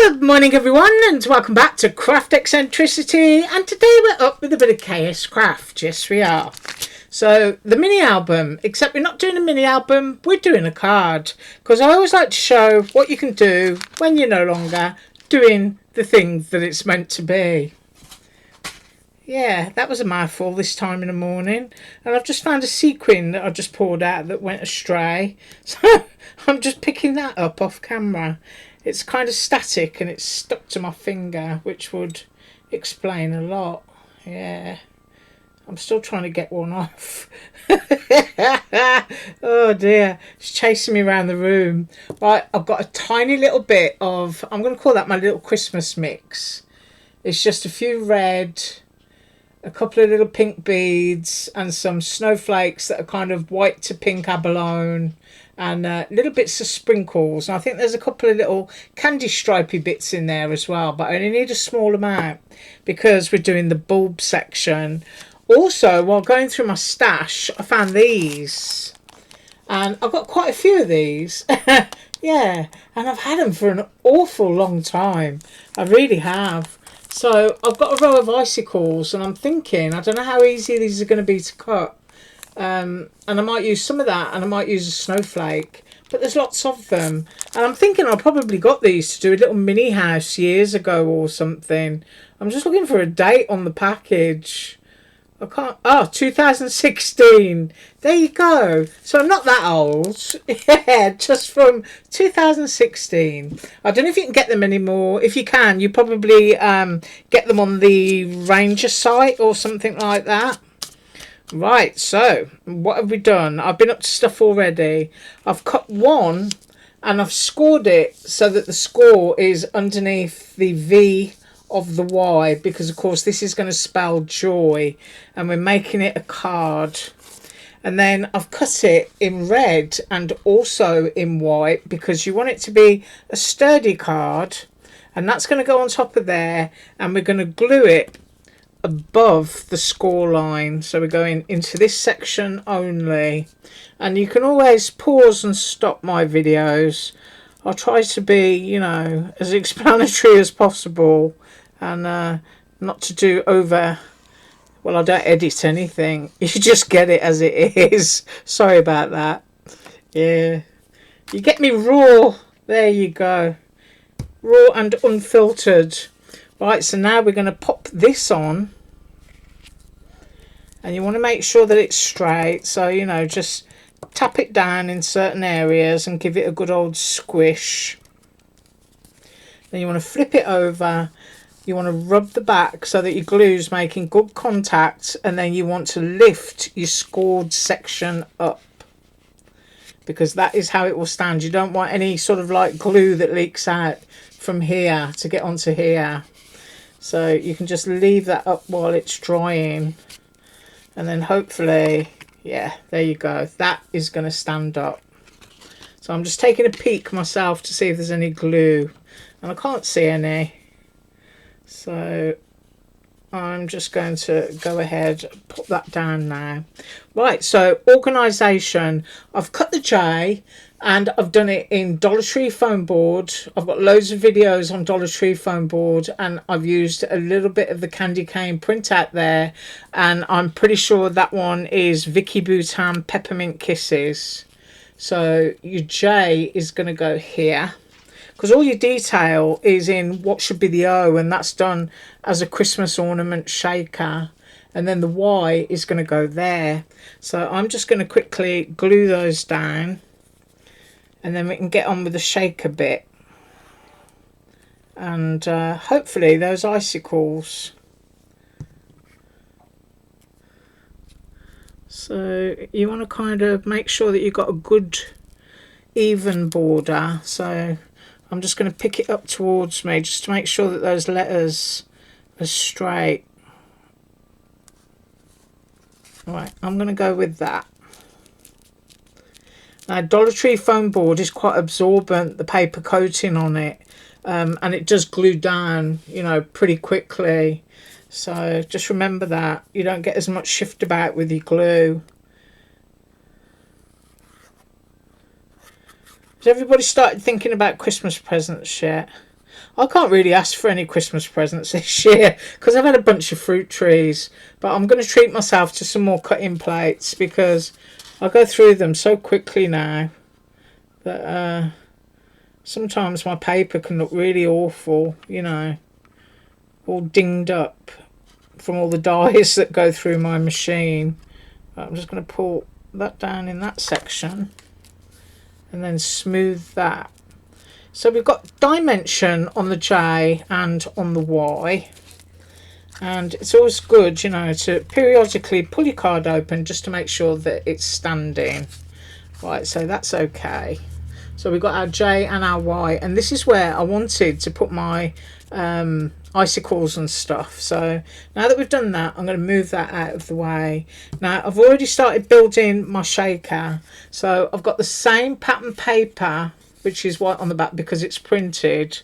Good morning everyone, and welcome back to Craft Eccentricity, and today we're up with a bit of KSCRAFT. Yes we are. So the mini album, except we're not doing a mini album, we're doing a card, because I always like to show what you can do when you're no longer doing the thing that it's meant to be. Yeah, that was a mouthful this time in the morning, and I've just found a sequin that I just poured out that went astray, so I'm just picking that up off camera. It's kind of static and it's stuck to my finger, which would explain a lot. Yeah, I'm still trying to get one off. Oh dear, it's chasing me around the room. Right, I've got a tiny little bit of, I'm going to call that my little Christmas mix. It's just a few red, a couple of little pink beads, and some snowflakes that are kind of white to pink abalone, and little bits of sprinkles. And I think there's a couple of little candy stripy bits in there as well, but I only need a small amount because we're doing the bulb section. Also, while going through my stash, I found these, and I've got quite a few of these. Yeah, and I've had them for an awful long time. I really have. So I've got a row of icicles, and I'm thinking, I don't know how easy these are going to be to cut. And I might use some of that, and I might use a snowflake, but there's lots of them, and I'm thinking I probably got these to do a little mini house years ago or something. I'm just looking for a date on the package. I can't. Oh, 2016. There you go. So I'm not that old. Yeah, just from 2016. I don't know if you can get them anymore. If you can, you probably get them on the Ranger site or something like that. Right, so what have we done? I've been up to stuff already. I've cut one and I've scored it so that the score is underneath the V of the Y, because of course this is going to spell joy, and we're making it a card. And then I've cut it in red and also in white because you want it to be a sturdy card, and that's going to go on top of there, and we're going to glue it above the score line. So we're going into this section only, and you can always pause and stop my videos. I'll try to be, you know, as explanatory as possible, and not to do over, well, I don't edit anything, you just get it as it is. Sorry about that. Yeah, you get me raw. There you go, raw and unfiltered. Right, so now we're going to pop this on, and you want to make sure that it's straight, so you know, just tap it down in certain areas and give it a good old squish. Then you want to flip it over, you want to rub the back so that your glue's making good contact, and then you want to lift your scored section up, because that is how it will stand. You don't want any sort of like glue that leaks out from here to get onto here. So you can just leave that up while it's drying, and then hopefully, yeah, there you go, that is going to stand up. So I'm just taking a peek myself to see if there's any glue, and I can't see any, so I'm just going to go ahead and put that down now. Right, so organisation, I've cut the J and I've done it in Dollar Tree foam board. I've got loads of videos on Dollar Tree foam board, and I've used a little bit of the candy cane print out there, and I'm pretty sure that one is Vicky Boutin Peppermint Kisses. So your J is going to go here, because all your detail is in what should be the O, and that's done as a Christmas ornament shaker. And then the Y is going to go there. So I'm just going to quickly glue those down, and then we can get on with the shaker bit. And hopefully those icicles. So you want to kind of make sure that you've got a good even border. So I'm just going to pick it up towards me just to make sure that those letters are straight. Right, I'm going to go with that. Now, Dollar Tree foam board is quite absorbent, the paper coating on it, and it does glue down, you know, pretty quickly. So just remember that you don't get as much shift about with your glue. Has everybody started thinking about Christmas presents yet? I can't really ask for any Christmas presents this year because I've had a bunch of fruit trees. But I'm going to treat myself to some more cutting plates because I go through them so quickly now that sometimes my paper can look really awful, you know, all dinged up from all the dyes that go through my machine. But I'm just going to pull that down in that section and then smooth that. So we've got dimension on the J and on the Y, and it's always good, you know, to periodically pull your card open just to make sure that it's standing. Right, so that's okay. So we've got our J and our Y, and this is where I wanted to put my icicles and stuff. So now that we've done that, I'm going to move that out of the way. Now I've already started building my shaker, so I've got the same pattern paper, which is white on the back because it's printed,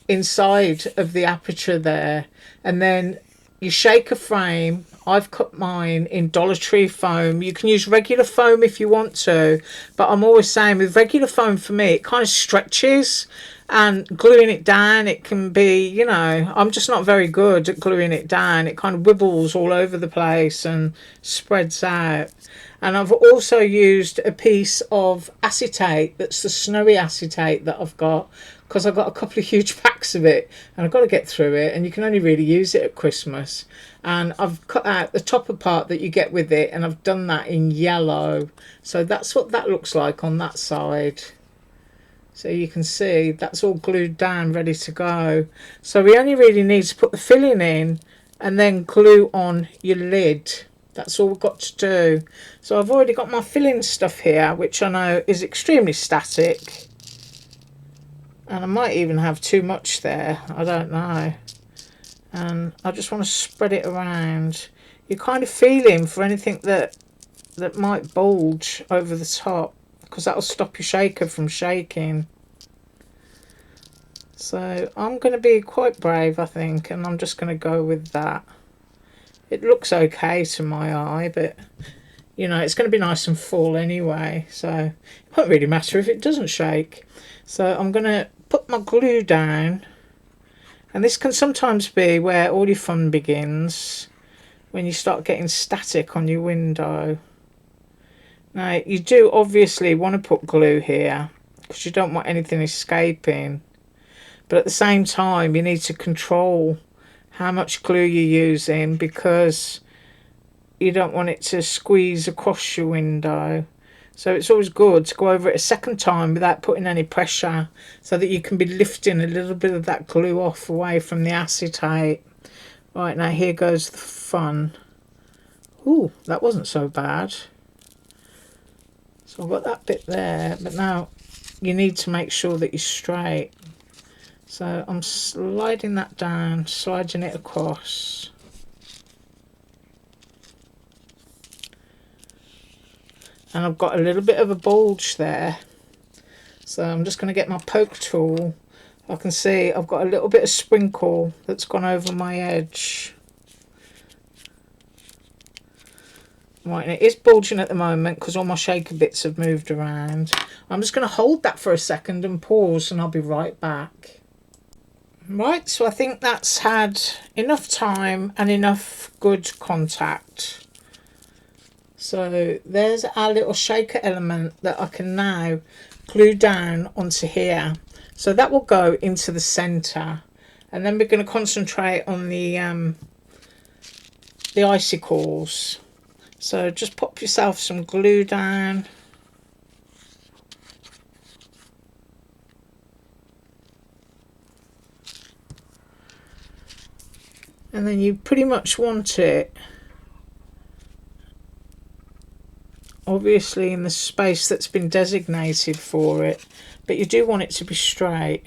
inside of the aperture there. And then your shaker frame, I've cut mine in Dollar Tree foam. You can use regular foam if you want to, but I'm always saying with regular foam, for me, it kind of stretches, and gluing it down, it can be, you know, I'm just not very good at gluing it down. It kind of wibbles all over the place and spreads out. And I've also used a piece of acetate, that's the snowy acetate that I've got, because I've got a couple of huge packs of it and I've got to get through it, and you can only really use it at Christmas. And I've cut out the topper part that you get with it, and I've done that in yellow. So that's what that looks like on that side. So you can see that's all glued down, ready to go. So we only really need to put the filling in and then glue on your lid. That's all we've got to do. So I've already got my filling stuff here, which I know is extremely static. And I might even have too much there, I don't know. And I just want to spread it around. You're kind of feeling for anything that might bulge over the top, because that'll stop your shaker from shaking. So I'm going to be quite brave, I think, and I'm just going to go with that. It looks okay to my eye, but you know, it's going to be nice and full anyway, so it won't really matter if it doesn't shake. So I'm going to put my glue down, and this can sometimes be where all your fun begins, when you start getting static on your window. Now you do obviously want to put glue here because you don't want anything escaping, but at the same time you need to control how much glue you're using, because you don't want it to squeeze across your window. So it's always good to go over it a second time without putting any pressure, so that you can be lifting a little bit of that glue off away from the acetate. Right, now here goes the fun. Ooh, that wasn't so bad. So I've got that bit there, but now you need to make sure that you're straight. So I'm sliding that down, sliding it across. And I've got a little bit of a bulge there. So I'm just going to get my poke tool. I can see I've got a little bit of sprinkle that's gone over my edge. Right, and it is bulging at the moment because all my shaker bits have moved around. I'm just going to hold that for a second and pause, and I'll be right back. Right, so I think that's had enough time and enough good contact. So there's our little shaker element that I can now glue down onto here. So that will go into the centre, and then we're going to concentrate on the icicles. So just pop yourself some glue down. And then you pretty much want it, obviously, in the space that's been designated for it, but you do want it to be straight.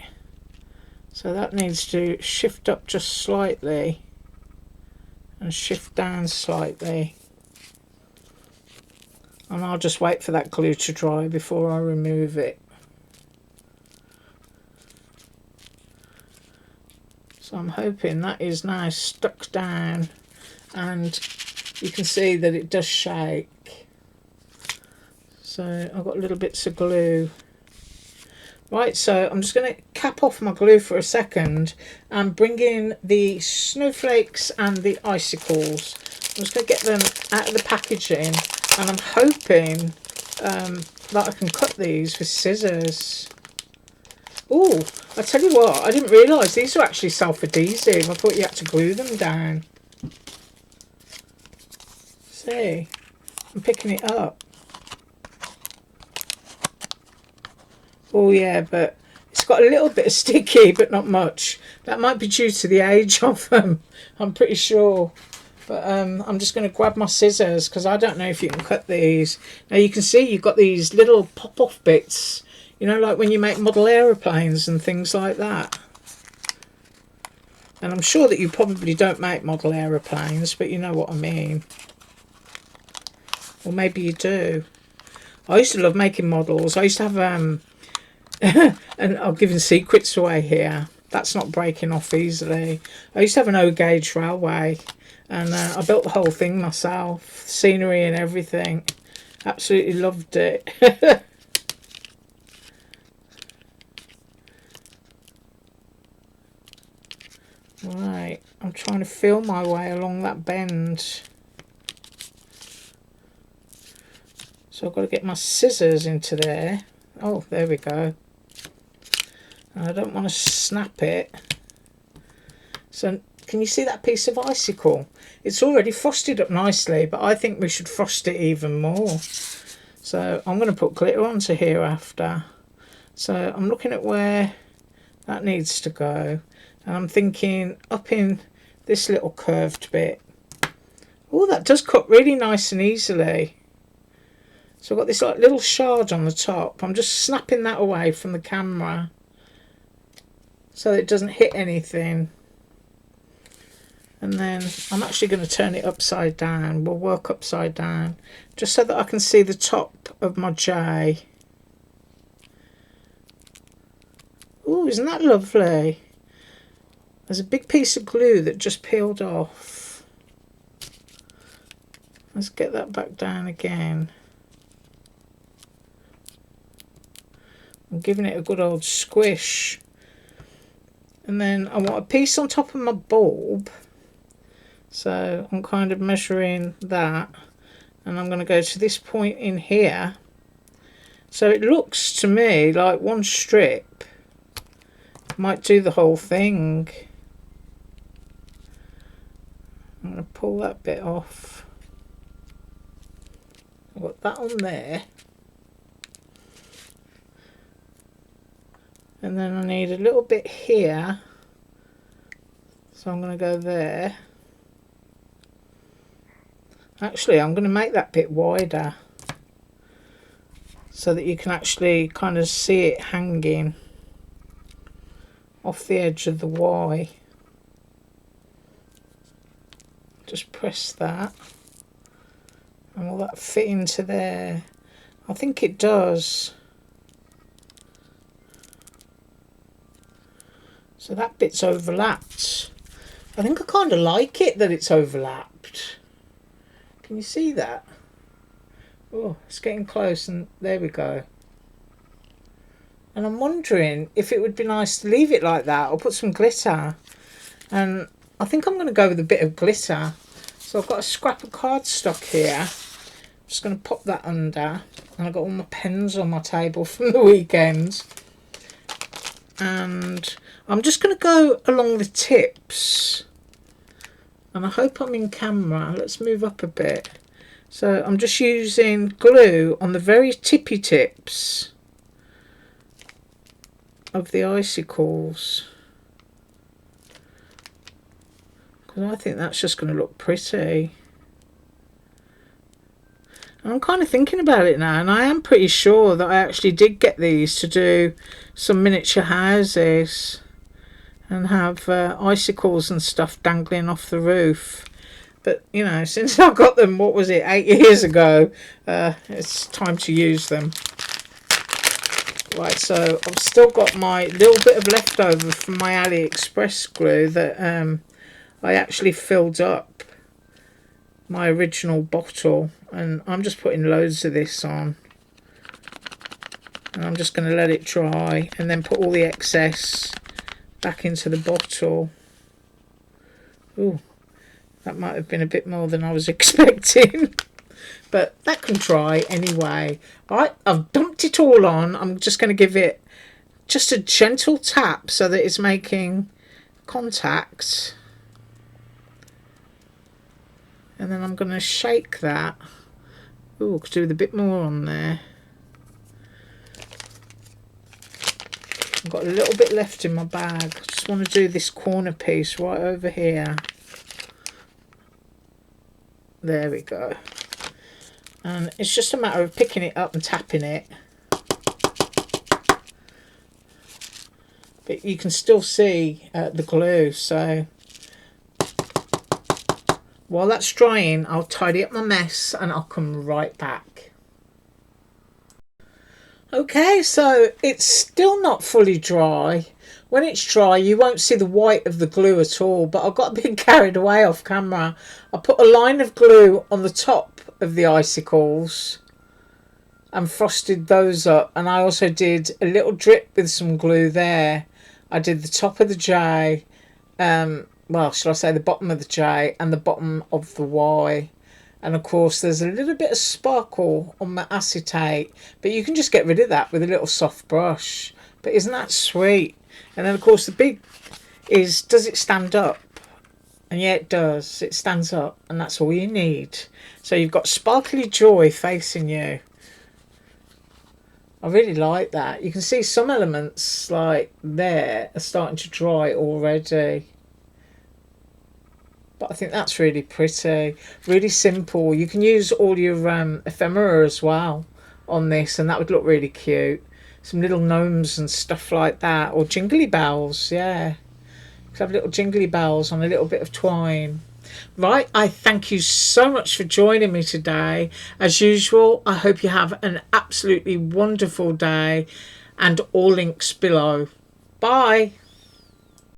So that needs to shift up just slightly and shift down slightly. And I'll just wait for that glue to dry before I remove it. So I'm hoping that is now stuck down, and you can see that it does shake. So I've got little bits of glue. Right, so I'm just going to cap off my glue for a second and bring in the snowflakes and the icicles. I'm just going to get them out of the packaging, and I'm hoping that I can cut these with scissors. Oh, I tell you what, I didn't realise these are actually self-adhesive. I thought you had to glue them down. See, I'm picking it up. Oh yeah, but it's got a little bit of sticky, but not much. That might be due to the age of them, I'm pretty sure. But I'm just going to grab my scissors, because I don't know if you can cut these. Now you can see you've got these little pop-off bits, you know, like when you make model aeroplanes and things like that. And I'm sure that you probably don't make model aeroplanes, but you know what I mean. Or maybe you do. I used to love making models. I used to have and I'm giving secrets away here. That's not breaking off easily. I used to have an O-gauge railway, and I built the whole thing myself, scenery and everything. Absolutely loved it. Right, I'm trying to feel my way along that bend. So I've got to get my scissors into there. Oh, there we go. I don't want to snap it. So can you see that piece of icicle? It's already frosted up nicely, but I think we should frost it even more. So I'm going to put glitter onto here after. So I'm looking at where that needs to go, and I'm thinking up in this little curved bit. Oh, that does cut really nice and easily. So I've got this like little shard on the top. I'm just snapping that away from the camera so that it doesn't hit anything. And then I'm actually going to turn it upside down. We'll work upside down just so that I can see the top of my J. Oh, isn't that lovely? There's a big piece of glue that just peeled off. Let's get that back down again. I'm giving it a good old squish. And then I want a piece on top of my bulb. So I'm kind of measuring that. And I'm going to go to this point in here. So it looks to me like one strip might do the whole thing. I'm going to pull that bit off. I've got that on there. And then I need a little bit here. So I'm going to go there. Actually, I'm going to make that bit wider so that you can actually kind of see it hanging off the edge of the Y. Just press that. And will that fit into there? I think it does. So that bit's overlapped. I think I kind of like it that it's overlapped. Can you see that? Oh, it's getting close, and there we go. And I'm wondering if it would be nice to leave it like that or put some glitter. And I think I'm going to go with a bit of glitter. So I've got a scrap of cardstock here. I'm just going to pop that under. And I've got all my pens on my table from the weekend. And I'm just going to go along the tips. And I hope I'm in camera. Let's move up a bit. So I'm just using glue on the very tippy tips of the icicles. Because I think that's just going to look pretty. And I'm kind of thinking about it now, and I am pretty sure that I actually did get these to do some miniature houses and have icicles and stuff dangling off the roof. But, you know, since I got them, what was it, 8 years ago, it's time to use them. Right, so I've still got my little bit of leftover from my AliExpress glue that I actually filled up my original bottle, and I'm just putting loads of this on. And I'm just going to let it dry and then put all the excess back into the bottle. Ooh, that might have been a bit more than I was expecting. But that can dry anyway. Right, I've dumped it all on. I'm just going to give it just a gentle tap so that it's making contact. And then I'm going to shake that. Ooh, could do with a bit more on there. I've got a little bit left in my bag. I just want to do this corner piece right over here. There we go. And it's just a matter of picking it up and tapping it. But you can still see the glue, so while that's drying, I'll tidy up my mess and I'll come right back. Okay, so it's still not fully dry. When it's dry, you won't see the white of the glue at all, but I got a bit carried away off camera. I put a line of glue on the top of the icicles and frosted those up, and I also did a little drip with some glue there. I did the top of the J, well, shall I say the bottom of the J and the bottom of the Y. And of course there's a little bit of sparkle on my acetate, but you can just get rid of that with a little soft brush. But isn't that sweet? And then of course the big is, does it stand up? And yeah, it does. It stands up, and that's all you need. So you've got sparkly joy facing you. I really like that. You can see some elements like there are starting to dry already. But I think that's really pretty, really simple. You can use all your ephemera as well on this, and that would look really cute. Some little gnomes and stuff like that, or jingly bells, yeah. You could have little jingly bells on a little bit of twine. Right, I thank you so much for joining me today. As usual, I hope you have an absolutely wonderful day, and all links below. Bye.